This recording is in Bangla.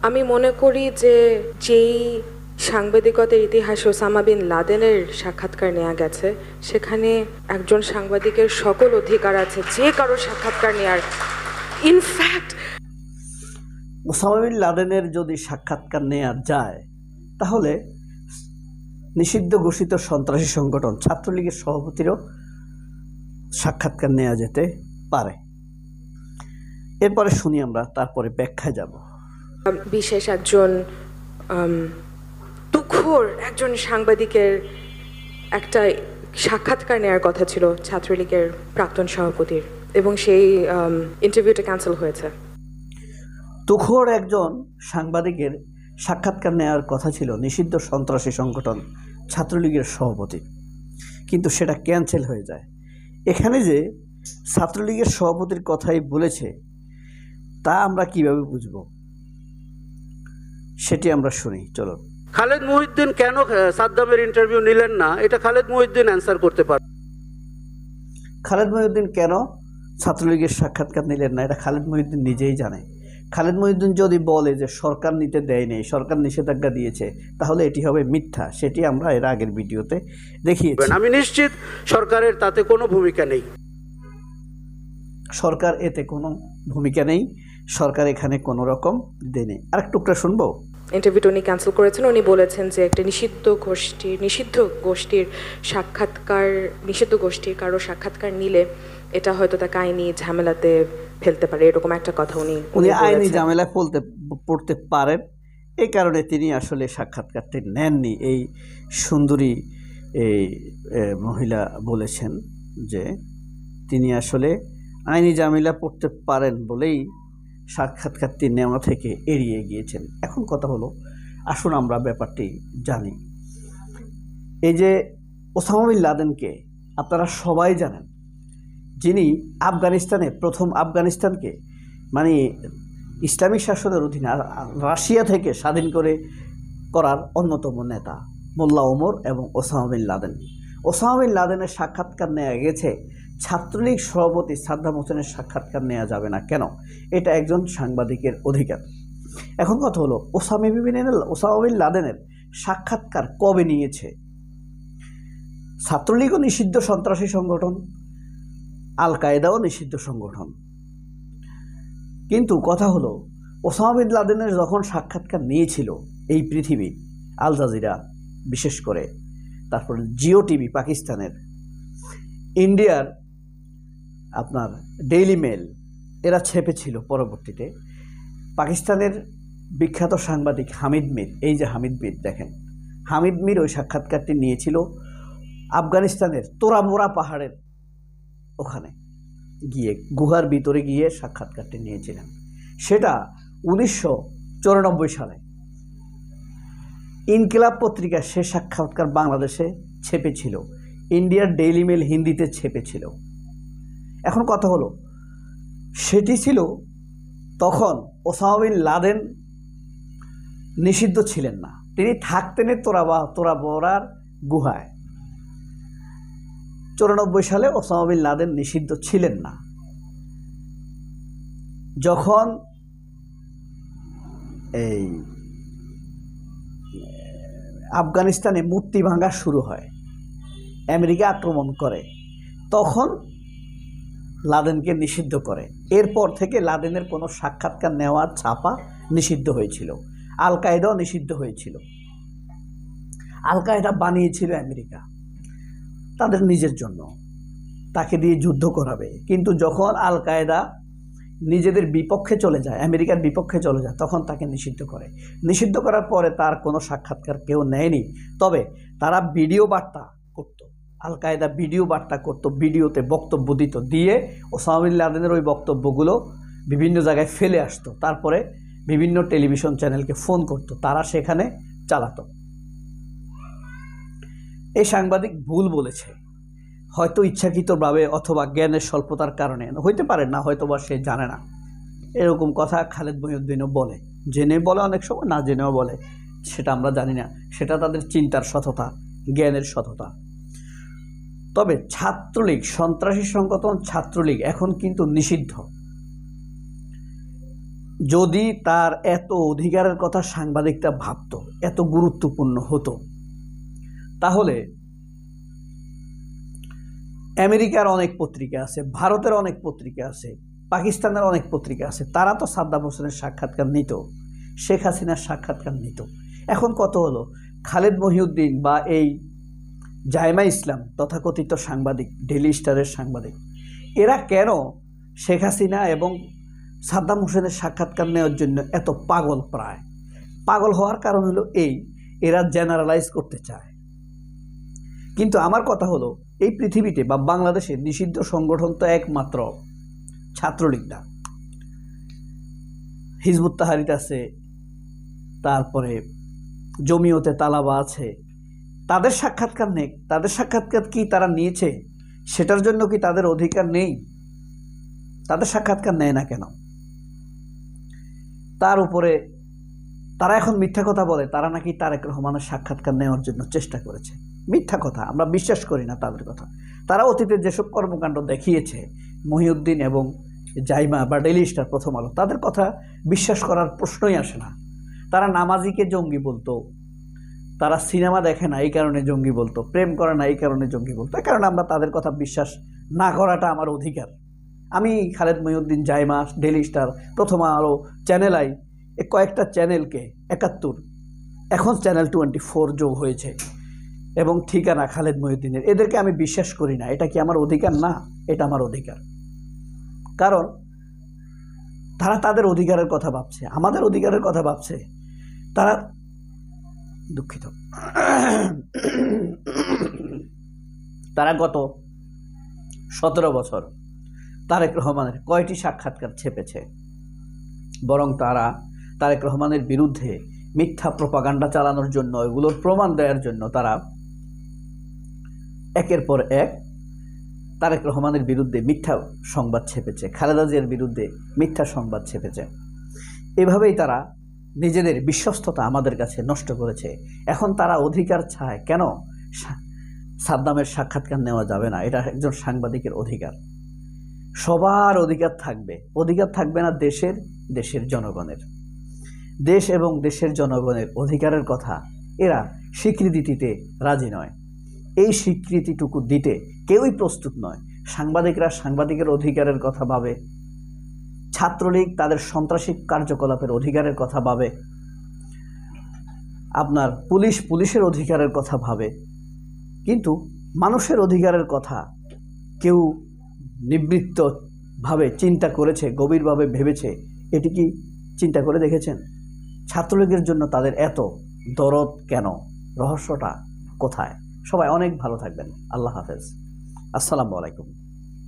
আমি মনে করি যে যেই সাংবাদিকতার ইতিহাসে ওসামা বিন লাদেনের সাক্ষাৎকার নেওয়া গেছে, সেখানে একজন সাংবাদিকের সকল অধিকার আছে যে কারো সাক্ষাৎকার নেওয়ার। ইনফ্যাক্ট ওসামা বিন লাদেনের যদি সাক্ষাৎকার নেওয়া যায়, তাহলে নিষিদ্ধ ঘোষিত সন্ত্রাসী সংগঠন ছাত্রলীগের সভাপতিরও সাক্ষাৎকার নেওয়া যেতে পারে। এরপরে শুনি আমরা, তারপরে ব্যাখ্যায় যাব। বিশেষ একজন তুখোর একজন সাংবাদিকের একটা সাক্ষাৎকার নেওয়ার কথা ছিল ছাত্রলীগের প্রাক্তন সভাপতির, এবং সেই ইন্টারভিউটা ক্যান্সেল হয়েছে। তুখোর একজন সাংবাদিকের সাক্ষাৎকার নেওয়ার কথা ছিল নিষিদ্ধ সন্ত্রাসী সংগঠন ছাত্রলীগের সভাপতি, কিন্তু সেটা ক্যান্সেল হয়ে যায়। এখানে যে ছাত্রলীগের সভাপতির কথাই বলেছে, তা আমরা কিভাবে বুঝব, সেটি আমরা শুনি। চলো। খালেদ মহিউদ্দিন কেন সাদ্দামের ইন্টারভিউ নিলেন না, এটা খালেদ মহিউদ্দিন অ্যান্সার করতে পারে। খালেদ মহিউদ্দিন কেন ছাত্রলীগের সাক্ষাৎকার নিলেন না, এটা খালেদ মহিউদ্দিন নিজেই জানে। খালেদ মহিউদ্দিন যদি বলে যে সরকার নিতে দেয়নি, সরকার নিষেধাজ্ঞা দিয়েছে, তাহলে এটি হবে মিথ্যা। সেটি আমরা এর আগের ভিডিওতে দেখিয়েছি। আমি নিশ্চিত সরকারের তাতে কোনো ভূমিকা নেই। সরকার এতে কোনো ভূমিকা নেই, সরকার এখানে কোনো রকম দেয়নি। আরেক টুকরা শুনবো। ইন্টারভিউটা উনি ক্যান্সেল করেছেন। উনি বলেছেন যে একটা নিষিদ্ধ গোষ্ঠীর কারো সাক্ষাৎকার নিলে এটা হয়তো তাকে আইনি ঝামেলাতে ফেলতে পারে, এরকম একটা কথা উনি আইনি ঝামেলায় পড়তে পারেন। এই কারণে তিনি আসলে সাক্ষাৎকারটি নেননি। এই সুন্দরী এই মহিলা বলেছেন যে তিনি আসলে আইনি ঝামেলা পড়তে পারেন বলেই সাক্ষাৎকারটি নেওয়া থেকে এড়িয়ে গিয়েছেন। এখন কথা হলো, আসুন আমরা ব্যাপারটি জানি। এই যে ওসামা বিন লাদেনকে আপনারা সবাই জানেন, যিনি প্রথম আফগানিস্তানকে মানে ইসলামিক শাসনের অধীনে রাশিয়া থেকে স্বাধীন করার অন্যতম নেতা মোল্লা ওমর এবং Osama bin Laden. Osama bin লাদেনের সাক্ষাৎকার নেওয়া গেছে, ছাত্রলীগ সভাপতি সাদ্দাম হোসেনের সাক্ষাৎকার নেওয়া যাবে না কেন? এটা একজন সাংবাদিকের অধিকার। এখন কথা হলো, ওসামা বিন লাদেনের সাক্ষাৎকার কবে নিয়েছে? ছাত্রলীগও নিষিদ্ধ সন্ত্রাসী সংগঠন, আল কায়েদাও নিষিদ্ধ সংগঠন, কিন্তু কথা হলো ওসামা বিন লাদেনের যখন সাক্ষাৎকার নিয়েছিল এই পৃথিবী, আল জাজিরা বিশেষ করে, তারপরে জিও টিভি পাকিস্তানের, ইন্ডিয়ার আপনার ডেইলি মেল, এরা ছেপেছিল। পরবর্তীতে পাকিস্তানের বিখ্যাত সাংবাদিক হামিদ মির, এই যে হামিদ মির দেখেন, হামিদ মির ওই সাক্ষাৎকারটি নিয়েছিল আফগানিস্তানের তোরাবোরা পাহাড়ের ওখানে গিয়ে, গুহার ভিতরে গিয়ে সাক্ষাৎকারটি নিয়েছিলেন। সেটা 1994 সালে ইনকিলাব পত্রিকা সে সাক্ষাৎকার বাংলাদেশে ছেপেছিল, ইন্ডিয়ার ডেইলি মেল হিন্দিতে ছেপেছিল। এখন কথা হলো, সেটি ছিল তখন ওসামা বিন লাদেন নিষিদ্ধ ছিলেন না, তিনি থাকতেন তোরাবোরার গুহায়। 94 সালে ওসামা বিন লাদেন নিষিদ্ধ ছিলেন না। যখন এই আফগানিস্তানে মূর্তি ভাঙা শুরু হয়, আমেরিকা আক্রমণ করে, তখন লাদেনকে নিষিদ্ধ করে। এরপর থেকে লাদেনের কোনো সাক্ষাৎকার নেওয়া, ছাপা নিষিদ্ধ হয়েছিল। আল কায়েদাও নিষিদ্ধ হয়েছিল। আল কায়েদা বানিয়েছিল আমেরিকা তাদের নিজের জন্য, তাকে দিয়ে যুদ্ধ করাবে। কিন্তু যখন আল কায়েদা নিজেদের বিপক্ষে চলে যায়, আমেরিকার বিপক্ষে চলে যায়, তখন তাকে নিষিদ্ধ করে। নিষিদ্ধ করার পরে তার কোনো সাক্ষাৎকার কেউ নেয়নি। তবে তারা ভিডিও বার্তা করত, আল কায়েদা ভিডিও বার্তা করত, ভিডিওতে বক্তব্য দিত, দিয়ে ওসামা বিন লাদেনের ওই বক্তব্যগুলো বিভিন্ন জায়গায় ফেলে আসতো, তারপরে বিভিন্ন টেলিভিশন চ্যানেলকে ফোন করত, তারা সেখানে চালাতো। এই সাংবাদিক ভুল বলেছে, হয়তো ইচ্ছাকৃতভাবে অথবা জ্ঞানের স্বল্পতার কারণে হইতে পারে, না হয়তো বা সে জানে না। এরকম কথা খালেদ মহিউদ্দিনও বলে, জেনে বলে, অনেক সময় না জেনেও বলে, সেটা আমরা জানি না, সেটা তাদের চিন্তার সততা, জ্ঞানের সততা। তবে ছাত্রলীগ, সন্ত্রাসী সংগঠন ছাত্রলীগ এখন কিন্তু নিষিদ্ধ। যদি তার এত অধিকারের কথা সাংবাদিকটা ভাবতো, এত গুরুত্বপূর্ণ হতো, তাহলে আমেরিকার অনেক পত্রিকা আছে, ভারতের অনেক পত্রিকা আছে, পাকিস্তানের অনেক পত্রিকা আছে, তারা তো সাদ্দাম হোসেনের সাক্ষাৎকার নিত, শেখ হাসিনার সাক্ষাৎকার নিত। এখন কত হলো খালেদ মহিউদ্দিন বা এই জাইমা ইসলাম তথাকথিত সাংবাদিক, ডেইলি স্টারের সাংবাদিক, এরা কেন শেখ হাসিনা এবং সাদ্দাম হোসেনের সাক্ষাৎকার নেওয়ার জন্য এত পাগল? প্রায় পাগল হওয়ার কারণ হলো এরা জেনারেলাইজ করতে চায়। কিন্তু আমার কথা হলো, এই পৃথিবীতে বা বাংলাদেশে নিষিদ্ধ সংগঠন তো একমাত্র ছাত্রলীগ না, হিজবুত তাহরির আছে, তারপরে জমিয়তে তালাবা আছে। তাদের সাক্ষাৎকার নেই, তাদের সাক্ষাৎকার কি তারা নিয়েছে? সেটার জন্য কি তাদের অধিকার নেই? তাদের সাক্ষাৎকার নেয় না কেন? তার উপরে তারা এখন মিথ্যা কথা বলে, তারা নাকি তারেক রহমানের সাক্ষাৎকার নেওয়ার জন্য চেষ্টা করেছে। মিথ্যা কথা, আমরা বিশ্বাস করি না তাদের কথা। তারা অতীতে যেসব কর্মকাণ্ড দেখিয়েছে, মহিউদ্দিন এবং জাইমা বা ডেইলি স্টার, প্রথম আলো, তাদের কথা বিশ্বাস করার প্রশ্নই আসে না। তারা নামাজিকে জঙ্গি বলতো, তারা সিনেমা দেখে না এই কারণে জঙ্গি বলতো, প্রেম করে না এই কারণে জঙ্গি বলতো। এই কারণে আমরা তাদের কথা বিশ্বাস না করাটা আমার অধিকার। আমি খালেদ মহিউদ্দিন, জাইমা, ডেইলি স্টার, প্রথম আলো, চ্যানেল আই, কয়েকটা চ্যানেলকে 71, এখন চ্যানেল 24 যোগ হয়েছে, এবং ঠিকানা খালেদ মহিউদ্দিনের, এদেরকে আমি বিশ্বাস করি না। এটা কি আমার অধিকার না? এটা আমার অধিকার। কারণ তারা তাদের অধিকারের কথা ভাবছে, আমাদের অধিকারের কথা ভাবছে। তারা দুঃখিত, তারা গত 17 বছর তারেক রহমানের কয়টি সাক্ষাৎকার ছেপেছে? বরং তারা তারেক রহমানের বিরুদ্ধে মিথ্যা প্রপাগান্ডা চালানোর জন্য, এগুলোর প্রমাণ দেওয়ার জন্য তারা একের পর এক তারেক রহমানের বিরুদ্ধে মিথ্যা সংবাদ ছেপেছে, খালেদা জিয়ার বিরুদ্ধে মিথ্যা সংবাদ ছেপেছে। এভাবেই তারা নিজেদের বিশ্বস্ততা আমাদের কাছে নষ্ট করেছে। এখন তারা অধিকার চায় কেন? সাদ্দামের সাক্ষাৎকার নেওয়া যাবে না, এটা একজন সাংবাদিকের অধিকার। সবার অধিকার থাকবে, অধিকার থাকবে না দেশের জনগণের। দেশ এবং দেশের জনগণের অধিকারের কথা এরা স্বীকৃতি দিতে রাজি নয়। এই স্বীকৃতিটুকু দিতে কেউই প্রস্তুত নয়। সাংবাদিকরা সাংবাদিকের অধিকারের কথা ভাবে, ছাত্রলীগ তাদের সন্ত্রাসী কার্যকলাপের অধিকারের কথা ভাবে, আপনার পুলিশের অধিকারের কথা ভাবে, কিন্তু মানুষের অধিকারের কথা কেউ নিবৃত্তভাবে চিন্তা করেছে, গভীরভাবে ভেবেছে? এটি কি চিন্তা করে দেখেছেন? ছাত্রলীগের জন্য তাদের এত দরদ কেন? রহস্যটা কোথায়? সবাই অনেক ভালো থাকবেন। আল্লাহ হাফেজ। আসসালামু আলাইকুম।